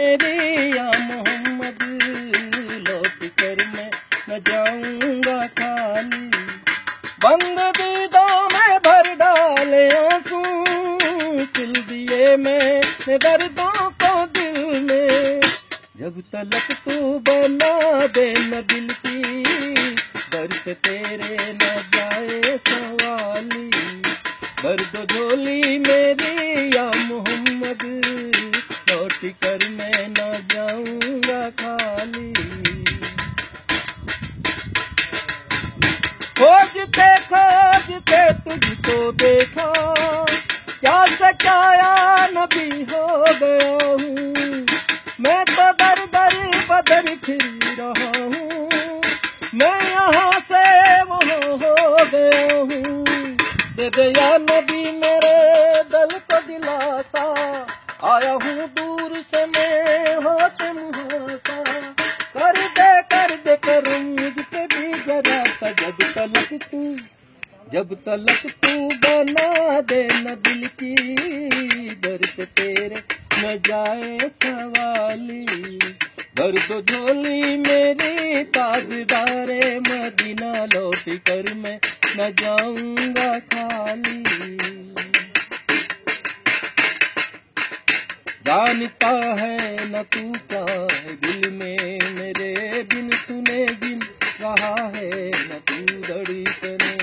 मेरी या मोहम्मद लौट कर मैं न जाऊंगा खाली। बंद दीदों में भर डाले आंसू, सिल दिए मैंने दर्दों को दिल में। जब तलक तू बना दे न दिल की, दर से तेरे न जाए सवाली। दर्द झोली मेरी या मोहम्मद लौट कर मैं न जाऊंगा खाली। खोजते खोजते तुझको देखा, क्या से क्या नबी हो गया हूँ। मैं तो दर दर बदर फिर रहा हूँ, मैं यहाँ से वहाँ हो गया हूँ। दे दे या नबी मेरे दिल को दिलासा, आया हूँ दूर से मैं होते मुहासा। कर दे करम मुझ पे भी जरा सा। जब तलक तू बना दे न दिल की, दर से तेरे न जाए सवाली। दर्द झोली मेरी ताजदारे मदीना लौट कर मैं न जाऊंगा खाली। जानता है न तू क्या है दिल में मेरे, बिन सुने बिन रहा है न तू धड़कने।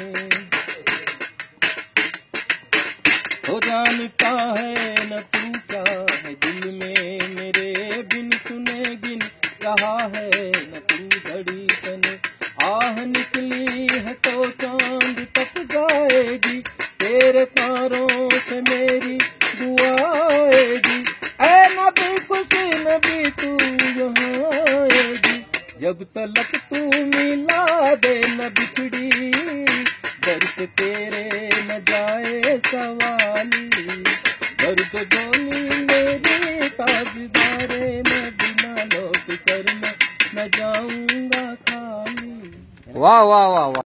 हो जानता है न तू क्या है दिल में मेरे, बिन सुने बिन रहा है न तू धड़कने। आह निकली है तो चांद तक जाएगी, तेरे तारों से मेरी दुआ आएगी। ऐ नबी खुशी नबी तू यहाँ आएगी। जब तलक तू मिला दे न बिछड़ी, दर से तेरे न जाए सवाली। दर्द झोली मेरी ताजदारे मदीना लौट कर मैं न जाऊंगा खाली। वाह वाह वाह वाह।